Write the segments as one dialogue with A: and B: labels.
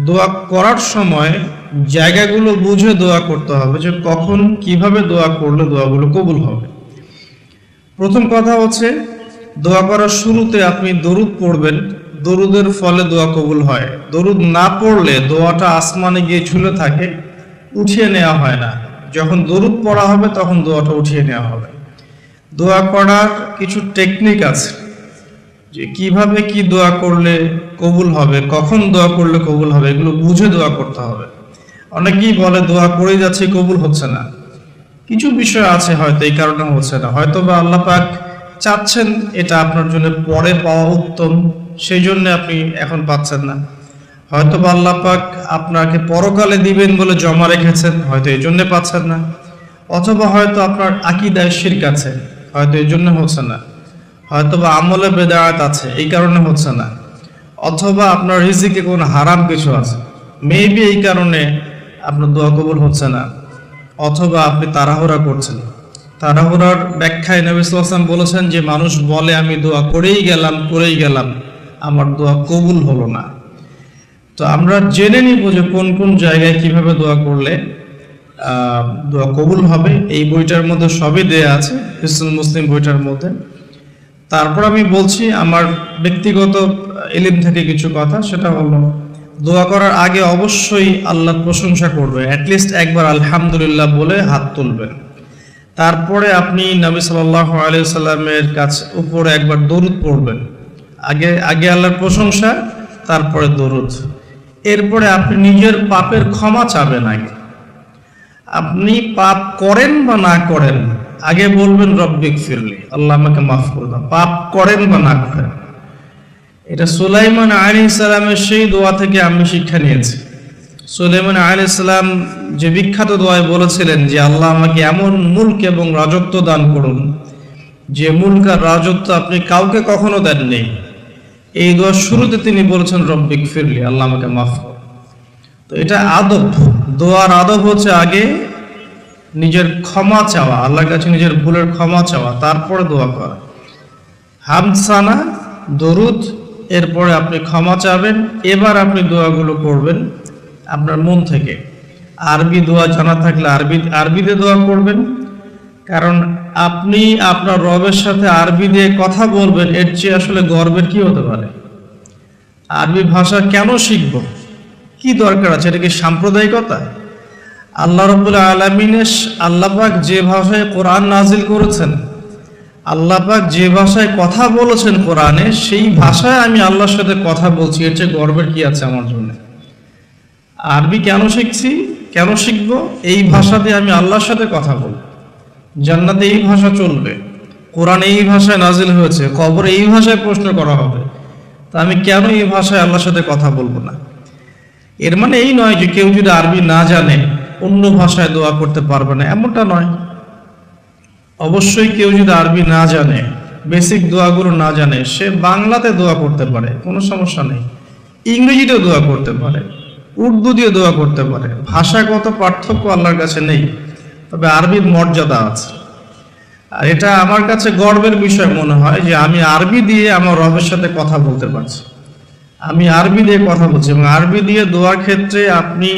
A: দোয়া করার সময় জায়গাগুলো বুঝে দোয়া করতে হবে, যে কখন কিভাবে দোয়া করলে দোয়াগুলো কবুল হবে। প্রথম কথা হচ্ছে, দোয়া করার শুরুতে আপনি দরুদ পড়বেন। দরুদের ফলে দোয়া কবুল হয়। দরুদ না পড়লে দোয়াটা আসমানে গিয়ে ঝুলে থাকে, উঠিয়ে নেওয়া হয় না। যখন দরুদ পড়া হবে তখন দোয়াটা উঠিয়ে নেওয়া হবে। দোয়া করার কিছু টেকনিক আছে, যে কিভাবে কি দোয়া করলে কবুল হবে, কখন দোয়া করলে কবুল হবে, এগুলো বুঝে দোয়া করতে হবে। অনেকেই বলে দোয়া করে যাচ্ছে কবুল হচ্ছে না। কিছু বিষয় আছে হয়তো এই কারণে হচ্ছে না, হয়তো বা আল্লাহ পাক চাচ্ছেন এটা আপনার জন্য পরে পাওয়া উত্তম, সেই জন্য আপনি এখন পাচ্ছেন না। হয়তো বা আল্লাহ পাক আপনাকে পরকালে দিবেন বলে জমা রেখেছেন, হয়তো এই জন্য পাচ্ছেন না। অথবা হয়তো আপনার আকীদায় শিরক আছে, হয়তো এই জন্য হচ্ছে না। হয়তো বা আমলে বেদাত আছে, এই কারণে হচ্ছে না। অথবা আপনার রিজিকে কোনো হারাম কিছু আছে, মেবি এই কারণে আপনার দোয়া কবুল হচ্ছে না। অথবা আপনি তাড়াহুড়া করছেন। তাড়াহুড়ার ব্যাখ্যায় নবী সাল্লাল্লাহু আলাইহি ওয়াসাল্লাম বলেছেন যে মানুষ বলে আমি দোয়া করেই গেলাম, আমার দোয়া কবুল হলো না। তো আমরা জেনে নিব যে কোন কোন জায়গায় কিভাবে দোয়া করলে দোয়া কবুল হবে। এই বইটার মধ্যে সবই দেয়া আছে, হিসনুল মুসলিম বইটার মধ্যে। তারপর আমি বলছি আমার ব্যক্তিগত ইলম থেকে কিছু কথা। সেটা হলো, দোয়া করার আগে অবশ্যই আল্লাহর প্রশংসা করবে, অ্যাটলিস্ট একবার আলহামদুলিল্লাহ বলে হাত তুলবেন। তারপরে আপনি নবী সাল্লাল্লাহু আলাইহি সাল্লামের কাছে উপরে একবার দরুদ পড়বেন। আগে আল্লাহর প্রশংসা, তারপরে দরুদ। এরপরে আপনি নিজের পাপের ক্ষমা চাবেন। আপনি পাপ করেন বা না করেন, আগে বলবেন রব্বিক ফিরলি, আল্লাহ আমাকে মাফ করে দাও, পাপ করেন বা না করেন। এটা সুলাইমান আলাইহিস সালামের সেই দোয়া থেকে আমি শিক্ষা নিয়েছি। সুলাইমান আলাইহিস সালাম যে বিখ্যাত দোয়ায় বলেছিলেন যে আল্লাহ আমাকে এমন মুলক এবং রাজত্ব দান করুন, যে মুলক আর রাজত্ব আপনি কাউকে কখনো দেননি। এই দোয়ার শুরুতে তিনি বলেছেন রব্বিক ফিরলি, আল্লাহ আমাকে মাফ করুন। তো এটা আদব, দোয়ার আদব হচ্ছে আগে নিজের ক্ষমা চাওয়া, আল্লাহর কাছে নিজের ভুলের ক্ষমা চাওয়া, তারপরে দোয়া করা। হামসানা, দরুদ, এরপরে আপনি ক্ষমা চাবেন। এবার আপনি দোয়াগুলো করবেন আপনার মন থেকে। আরবি দোয়া জানা থাকলে আরবিতে দোয়া করবেন, কারণ আপনি আপনার রবের সাথে আরবি দিয়ে কথা বলবেন, এর চেয়ে আসলে গর্বের কি হতে পারে? আরবি ভাষা কেন শিখব, কি দরকার আছে? এটা কি সাম্প্রদায়িকতা? আল্লাহ রাব্বুল আলামিনের আল্লাহ পাক যে ভাষায় কোরআন নাজিল করেছেন, আল্লাহ পাক যে ভাষায় কথা বলেছেন কোরআনে, সেই ভাষায় আমি আল্লাহর সাথে কথা বলছি, এর চেয়ে গর্বের কি আছে আমার জন্য? আরবি কেন শিখছি, কেন শিখবো? এই ভাষা দিয়ে আমি আল্লাহর সাথে কথা বলবো। জান্নাতে এই ভাষা চলবে, কোরআন এই ভাষায় নাজিল হয়েছে, কবরে এই ভাষায় প্রশ্ন করা হবে, তা আমি কেন এই ভাষায় আল্লাহর সাথে কথা বলবো না? এর মানে এই নয় যে কেউ যদি আরবি না জানে অন্য ভাষায় দোয়া করতে পারবে না, এমনটা নয়। অবশ্যই কেউ যদি আরবি না জানে, বেসিক দোয়াগুলো না জানে, সে বাংলাতে দোয়া করতে পারে, কোনো সমস্যা নেই। ইংরেজিতেও দোয়া করতে পারে, উর্দু দিয়ে দোয়া করতে পারে। ভাষাগত পার্থক্য আল্লাহর কাছে নেই, তবে আরবির মর্যাদা আছে। আর এটা আমার কাছে গর্বের বিষয় মনে হয় যে আমি আরবি দিয়ে আমার রবের সাথে কথা বলতে পারছি, আমি আরবি দিয়ে কথা বলছি। এবং আরবি দিয়ে দোয়ার ক্ষেত্রে আপনি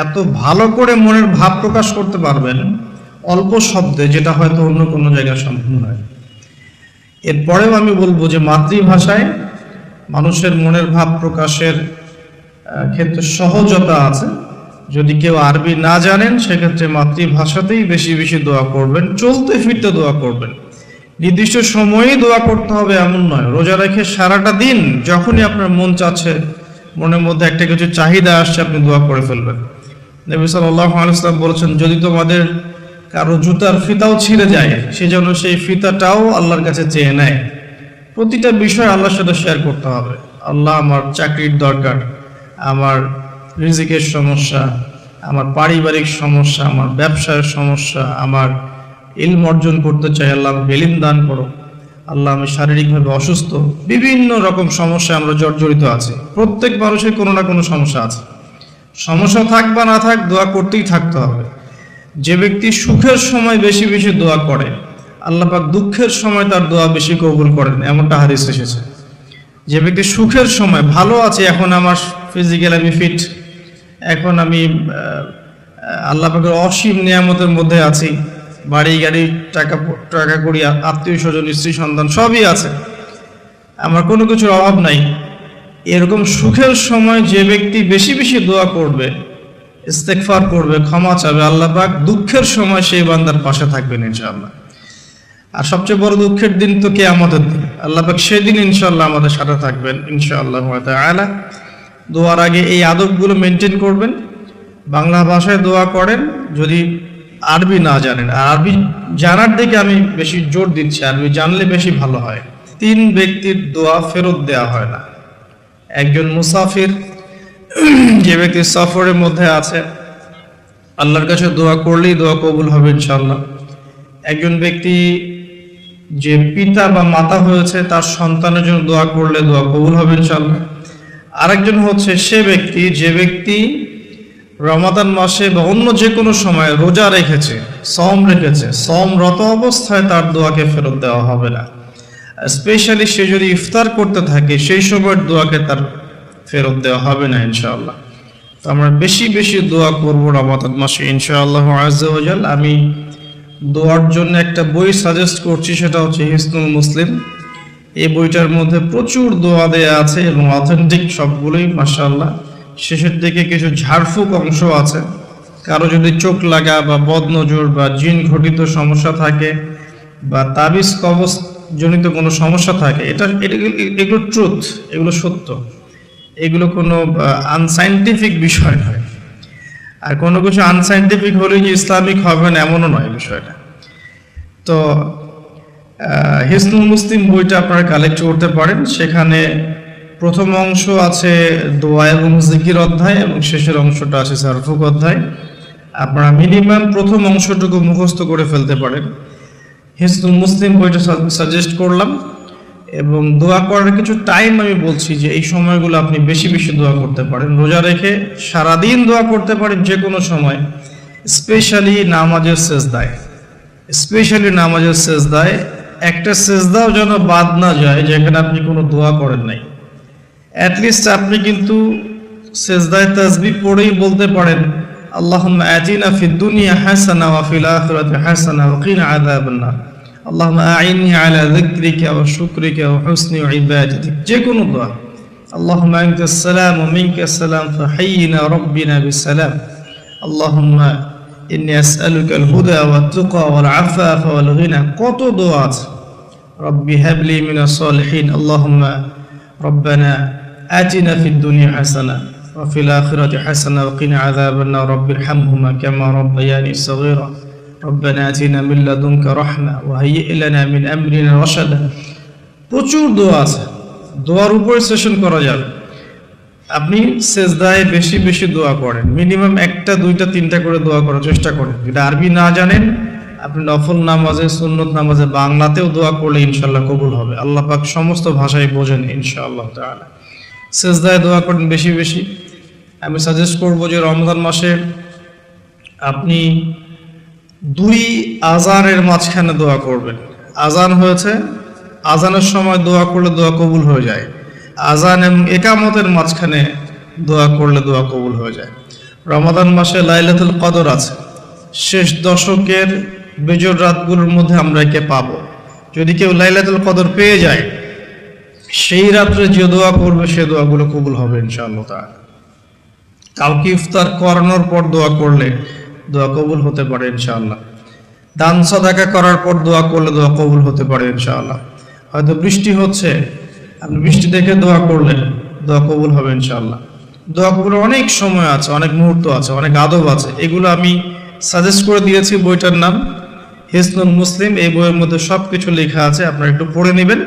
A: এত ভালো করে মনের ভাব প্রকাশ করতে পারবেন অল্প শব্দে, যেটা হয়তো অন্য কোনো জায়গায় সম্ভব নয়। এরপরেও আমি বলবো যে মাতৃভাষায় মানুষের মনের ভাব প্রকাশের ক্ষেত্রে সহজতা আছে। যদি কেউ আরবি না জানেন, সেক্ষেত্রে মাতৃভাষাতেই বেশি বেশি দোয়া করবেন, চলতে ফিরতে দোয়া করবেন। নির্দিষ্ট সময়েই দোয়া করতে হবে এমন নয়। রোজা রেখে সারাটা দিন যখনই আপনার মন চাচ্ছে, মনের মধ্যে একটা কিছু চাহিদা আসছে, আপনি দোয়া করে ফেলবেন। নবী সাল্লাল্লাহু আলাইহি ওয়াসাল্লাম বলেছেন, যদি তোমাদের কারো জুতার ফিতাও ছিঁড়ে যায়, সেজন্য সেই ফিতাটাও আল্লাহর কাছে চেয়ে নেয়। প্রতিটা বিষয় আল্লাহর সাথে শেয়ার করতে হবে। আল্লাহ, আমার চাকরির দরকার, আমার রিজিকের সমস্যা, আমার পারিবারিক সমস্যা, আমার ব্যবসার সমস্যা, আমার ইলম অর্জন করতে চাই, আল্লাহ আমাকে ইলম দান করো। আল্লাহ, আমি শারীরিকভাবে অসুস্থ। বিভিন্ন রকম সমস্যা আমরা জর্জরিত আছি। প্রত্যেক মানুষের কোনো না কোনো সমস্যা আছে। সমস্যা থাক বা না থাক, দোয়া করতেই থাকতে হবে। যে ব্যক্তি সুখের সময় বেশি বেশি দোয়া করে, আল্লাহ পাক দুঃখের সময় তার দোয়া বেশি কবুল করেন, এমনটা হাদিস এসেছে। যে ব্যক্তি সুখের সময় ভালো আছে, এখন আমার ফিজিক্যাল আমি ফিট, এখন আমি আল্লাহ পাকের অসীম নিয়ামতের মধ্যে আছি, বাড়ি গাড়ি টাকা টাকা করি, আত্মীয় স্বজন স্ত্রী সন্তান সবই আছে, আমার কোনো কিছুর অভাব নাই, এরকম সুখের সময় যে ব্যক্তি বেশি বেশি দোয়া করবে, ইস্তেগফার করবে, ক্ষমা চাবে, আল্লাহ পাক দুঃখের সময় সেই বান্দার পাশে থাকবেন ইনশাআল্লাহ। আর সবচেয়ে বড় দুঃখের দিন তো কিয়ামতের দিন, আল্লাহ পাক সেদিন ইনশাআল্লাহ আমাদের সাথে থাকবেন ইনশাআল্লাহ তাআলা। দোয়ার আগে এই আদবগুলো মেনটেন করবেন। বাংলা ভাষায় দোয়া করেন যদি আরবি না জানেন, আর আরবি জানার দিকে আমি বেশি জোর দিচ্ছি, আরবি জানলে বেশি ভালো হয়। 3 ব্যক্তির দোয়া ফেরত দেওয়া হয় না। একজন মুসাফির, যে ব্যক্তি সফরের মধ্যে আছে, আল্লাহর কাছে দোয়া করলেই দোয়া কবুল হবে ইনশাআল্লাহ। একজন ব্যক্তি যে পিতা বা মাতা হয়েছে, তার সন্তানের জন্য দোয়া করলে দোয়া কবুল হবে ইনশাআল্লাহ। আরেকজন হচ্ছে সে ব্যক্তি যে ব্যক্তি রমাদান মাসে বা অন্য যে কোনো সময় রোজা রেখেছে, সওম রেখেছে, সওমরত অবস্থায় তার দোয়াকে ফেরত দেওয়া হবে না। স্পেশালি সে যদি ইফতার করতে থাকে, সেই সময়ের দোয়াকে তার ফেরত দেওয়া হবে না ইনশাআল্লাহ। তো আমরা বেশি বেশি দোয়া করব রমাদান মাসে ইনশাআল্লাহ আযজা ওয়া জাল। আমি দোয়ার জন্য একটা বই সাজেস্ট করছি, সেটা হচ্ছে হিসনুল মুসলিম। এই বইটার মধ্যে প্রচুর দোয়া দেয়া আছে এবং অথেন্টিক সবগুলোই মাশাআল্লাহ। শেষের দিকে কিছু ঝাড়ফুঁক অংশ আছে। কারো যদি চোখ লাগা বা বদনজর বা জিন ঘটিত সমস্যা থাকে বা তাবিজ কবজ জনিত কোনো সমস্যা থাকে, এগুলো ট্রুথ, এগুলো সত্য, এগুলো কোনো আনসাইন্টিফিক বিষয় নয়। আর কোনো কিছু আনসাইন্টিফিক হলে যে ইসলামিক হবে না এমনও নয় বিষয়টা। তো হিসনুল মুসলিম বইটা আপনারা কালেক্ট করতে পারেন। সেখানে প্রথম অংশ আছে দোয়া এবং জিকির অধ্যায়, এবং শেষের অংশটা আছে ঝাড়ফুঁক অধ্যায়। আপনারা মিনিমাম প্রথম অংশটুকু মুখস্থ করে ফেলতে পারেন। হিসনুল মুসলিম বইটা সাজেস্ট করলাম। এবং দোয়া করার কিছু টাইম আমি বলছি যে এই সময়গুলো আপনি বেশি বেশি দোয়া করতে পারেন। রোজা রেখে সারাদিন দোয়া করতে পারেন যে কোনো সময়, স্পেশালি নামাজের সেজদায়। একটা সেজদাও যেন বাদ না যায় যেখানে আপনি কোনো দোয়া করেন নাই। অ্যাটলিস্ট আপনি কিন্তু সেজদায় তাসবিহ পড়েই বলতে পারেন, আল্লাহুম্মা আতিনা ফিদ দুনিয়া হাসানা ওয়া ফিল আখিরাতি হাসানা ওয়া কিনা আযাবান নার, আল্লাহুম্মা আইন্নি আলা যিকরিকা ওয়া শুকরিকা ওয়া হুসনি ইবাদাতিক। যে কোনো দোয়া, আল্লাহুম্মা আনতাস সালাম ওয়া মিনকাস সালাম ফাহাইয়িনা রাব্বিনা বিসসালাম, আল্লাহুম্মা ইন্নী আসআলুকাল হুদা ওয়াত তুকা ওয়াল আফাফা ওয়াল গিনা। কত দোয়া আছে। রব্বি হাবলি মিনাস সালিহিন, আল্লাহুম্মা রব্বানা আতিনা ফিদ দুনিয়া হাসানা ওয়া ফিল আখিরাতি হাসানা ওয়া কিনা আযাবান নার, রব্বিরহামহুমা কামা রাব্বায়ানি সাগীরা, রব্বানা আতিনা মিন লাদুনকা রাহমা ওয়া হাইয়্ লানা মিন আমরিনা রাশাদা। প্রচুর দোয়া আছে, দোয়ার উপরে সেশন করা যাবে। আপনি সেজদায় বেশি বেশি দোয়া করেন, মিনিমাম 1টা 2টা 3টা করে দোয়া করার চেষ্টা করেন। যদি আরবি না জানেন, আপনি নফল নামাজে, সুন্নত নামাজে বাংলাতেও দোয়া করলে ইনশাআল্লাহ কবুল হবে। আল্লাহ পাক সমস্ত ভাষায় বোঝেন ইনশাআল্লাহ তাআলা। সেজদায় দোয়া করেন বেশি বেশি। আমি সাজেস্ট করব যে রমজান মাসে আপনি 2 আজানের মাঝখানে দোয়া করবেন। আজান হয়েছে, আজানের সময় দোয়া করলে দোয়া কবুল হয়ে যায়। আজান এবং একামতের মাঝখানে দোয়া করলে দোয়া কবুল হয়ে যায়। রমাদান মাসে লাইলাতুল কদর আছে, শেষ দশকের বেজর রাতগুলোর মধ্যে আমরা একে পাবো। যদি কেউ লাইলাতুল কদর পেয়ে যায়, সেই রাত্রে যে দোয়া করবে সে দোয়াগুলো কবুল হবে ইনশাআল্লাহ তাআলা। কাউকে ইফতার করানোর পর দোয়া করলে দোয়া কবুল হতে পারে ইনশাআল্লাহ। দান সাদাকা করার পর দোয়া করলে দোয়া কবুল হতে পারে ইনশাআল্লাহ। হয়তো বৃষ্টি হচ্ছে, আপনি বৃষ্টি দেখে দোয়া করলেন, দোয়া কবুল হবে ইনশাআল্লাহ। দোয়া কবুলের অনেক সময় আছে, অনেক মুহূর্ত আছে, অনেক আদব আছে। এগুলো আমি সাজেস্ট করে দিয়েছি। বইটার নাম হিসনুল মুসলিম। এই বইয়ের মধ্যে সবকিছু লেখা আছে, আপনারা একটু পড়ে নেবেন।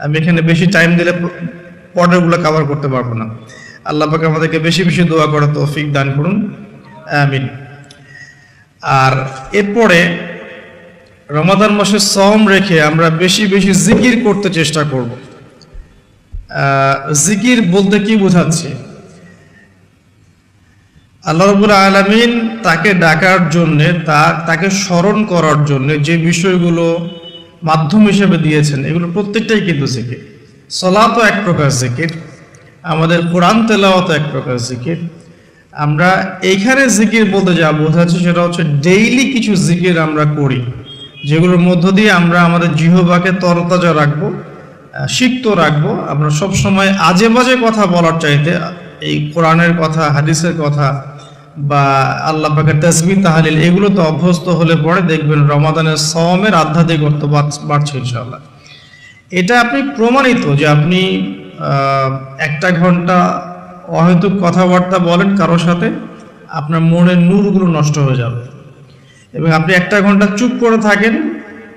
A: আমি এখানে বেশি টাইম দিলে পর্যায়গুলো কভার করতে পারবো না। আল্লাহ পাক আমাদেরকে বেশি বেশি দোয়া করার তৌফিক দান করুন, আমিন। আর এরপরে রমাদান মাসে সওম রেখে আমরা বেশি বেশি জিকির করতে চেষ্টা করব। জিকির বলতে কি বোঝাচ্ছে? আল্লাহ রাব্বুল আলামিন তাকে ডাকার জন্য, তাকে স্মরণ করার জন্য যে বিষয়গুলো মাধ্যম হিসেবে দিয়েছেন, এগুলো প্রত্যেকটাই কিন্তু জিকির। সালাতও এক প্রকার জিকির, আমাদের কোরআন তেলাওয়াতও এক প্রকার জিকির। আমরা এইখানে জিকির বলতে যা বোঝাচ্ছি সেটা হচ্ছে ডেইলি কিছু জিকির আমরা করি, যেগুলোর মধ্য দিয়ে আমরা আমাদের জিহ্বাকে তরতাজা রাখবো, সিক্ত রাখবো। আমরা সব সময় আজে বাজে কথা বলার চাইতে এই কোরআনের কথা, হাদিসের কথা বা আল্লাহ পাকের তাসবিহ তাহলিল এগুলো তো অভ্যস্ত হলে পরে দেখবেন রমাদানের সওমের আধ্যাত্মিকত্ব বাড়ছে ইনশাআল্লাহ। এটা আপনি প্রমাণিত যে আপনি 1 ঘন্টা অহেতুক কথাবার্তা বলেন কারোর সাথে, আপনার মনের নূরগুলো নষ্ট হয়ে যাবে। এবং আপনি 1 ঘন্টা চুপ করে থাকেন,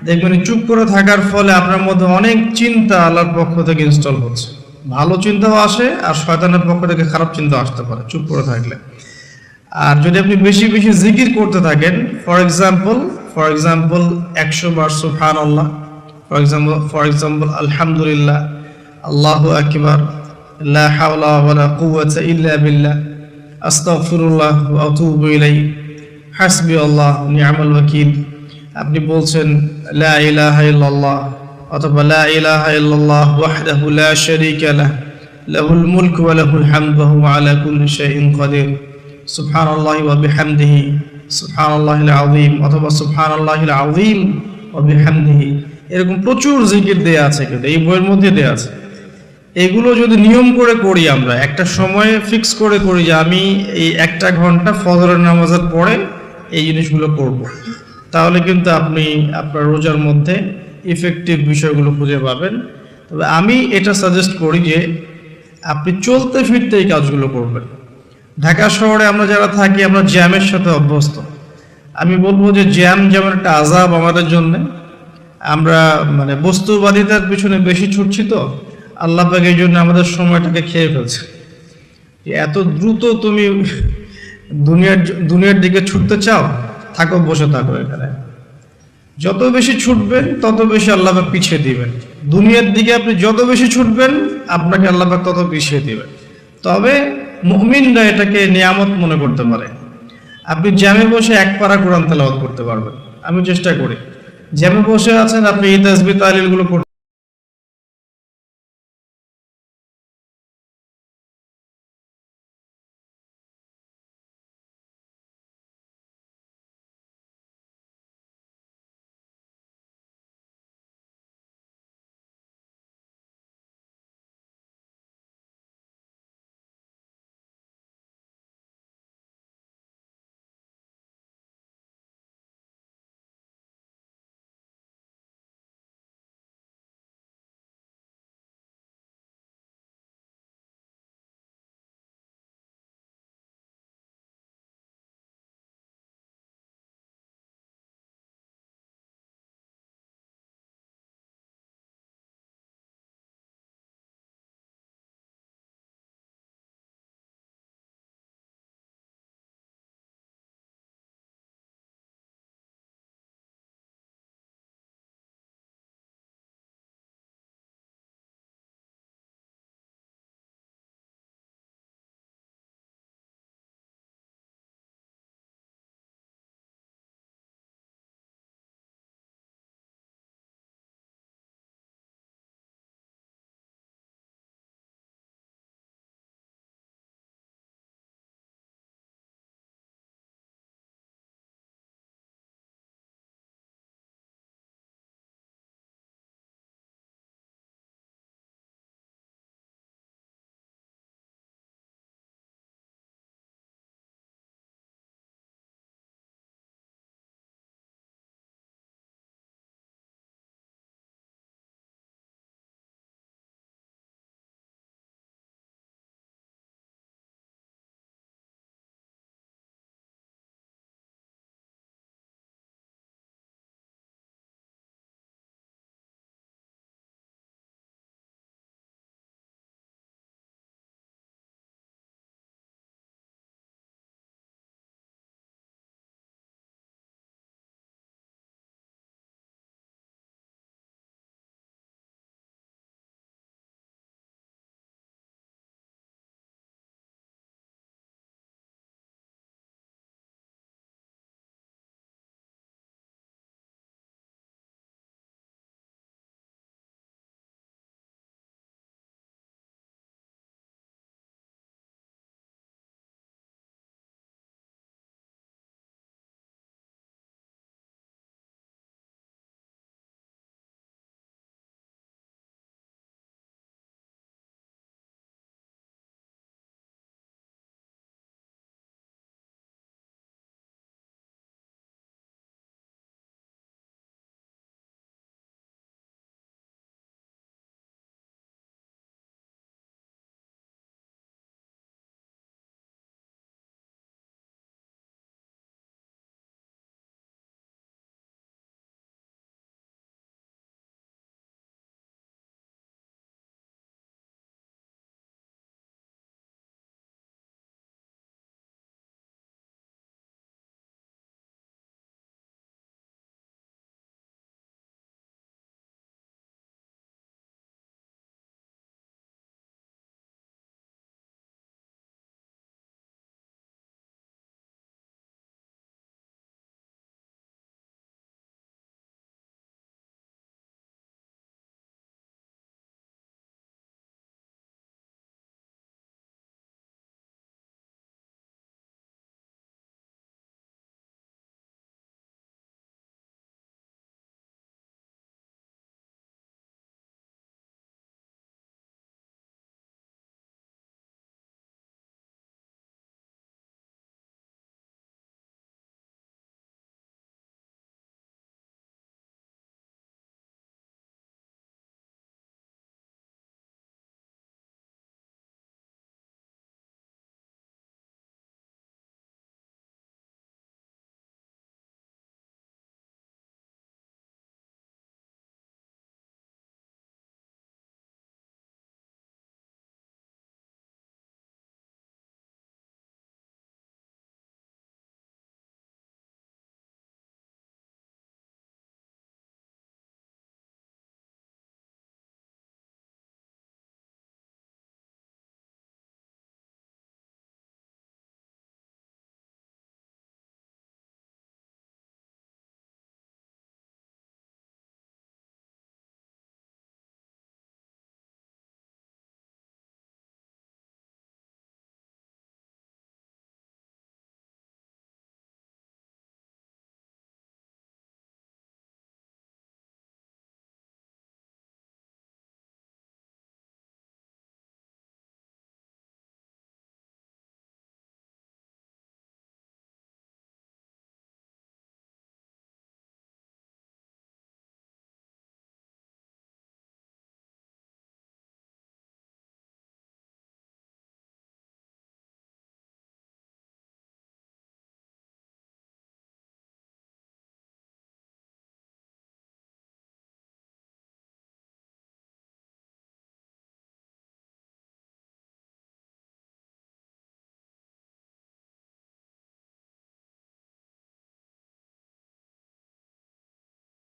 A: দেখবেন চুপ করে থাকার ফলে আপনার মধ্যে অনেক চিন্তা আল্লাহর পক্ষ থেকে ইনস্টল হচ্ছে, ভালো চিন্তাও আসে আর শয়তানের পক্ষ থেকে খারাপ চিন্তা আসতে পারে চুপ করে থাকলে। আর যদি আপনি বেশি বেশি জিকির করতে থাকেন, ফর এক্সাম্পল 100 বার সুবহানাল্লাহ, ফর এক্সাম্পল আলহামদুলিল্লাহ, আল্লাহু আকবার, লা হাওলা ওয়ালা কুওয়াতা ইল্লা বিল্লাহ, আস্তাগফিরুল্লাহ ওয়া আতুবু ইলাইহি, হাসবি আল্লাহ নি'মাল ওয়াকিল। আপনি বলছেন লা ইলাহা ইল্লাল্লাহ অথবা লা ইলাহা ইল্লাল্লাহ ওয়াহদাহু লা শারীকা লাহু লাহুল মুলকু ওয়া লাহুল হামদু ওয়া হুয়া আলা কুল্লি শাইইন কাদির, সুবহানাল্লাহি ওয়া বিহামদিহি সুবহানাল্লাহিল আযীম অথবা সুবহানাল্লাহিল আযীম ওয়া বিহামদিহি। এরকম প্রচুর জিকির দেয়া আছে, কিন্তু এই বইয়ের মধ্যে দেয়া আছে। এগুলো যদি নিয়ম করে করি, আমরা একটা সময় ফিক্স করে করি যে আমি এই 1 ঘন্টা ফজরের নামাজের পরে এই জিনিসগুলো করব, তাহলে কিন্তু আপনি আপনার রোজার মধ্যে ইফেক্টিভ বিষয়গুলো খুঁজে পাবেন। তবে আমি এটা সাজেস্ট করি যে আপনি চলতে ফিরতে এই কাজগুলো করবেন। ঢাকা শহরে আমরা যারা থাকি, আমরা জ্যামের সাথে অভ্যস্ত। আমি বলবো যে জ্যাম যেমন একটা আযাব আমাদের জন্য, আমরা মানে বস্তুবাদিতার পিছনে বেশি ছুটছি, তো আল্লাহ পাক এই জন্য আমাদের সময়টাকে খেয়ে ফেলছে। এত দ্রুত তুমি দুনিয়ার দিকে ছুটতে চাও, থাকো, বসে থাকো এখানে। যত বেশি ছুটবেন তত বেশি আল্লাহ পাক পিছিয়ে দিবেন। দুনিয়ার দিকে আপনি যত বেশি ছুটবেন আপনাকে আল্লাহ পাক তত পিছিয়ে দিবেন। তবে মুমিনরা এটাকে নিয়ামত মনে করতে পারে। আপনি জ্যামে বসে 1 পারা কোরআন তেলাওয়াত করতে পারবেন। আমি চেষ্টা করি, জ্যামে বসে আছেন আপনি এই তাসবিহ তাহলিলগুলো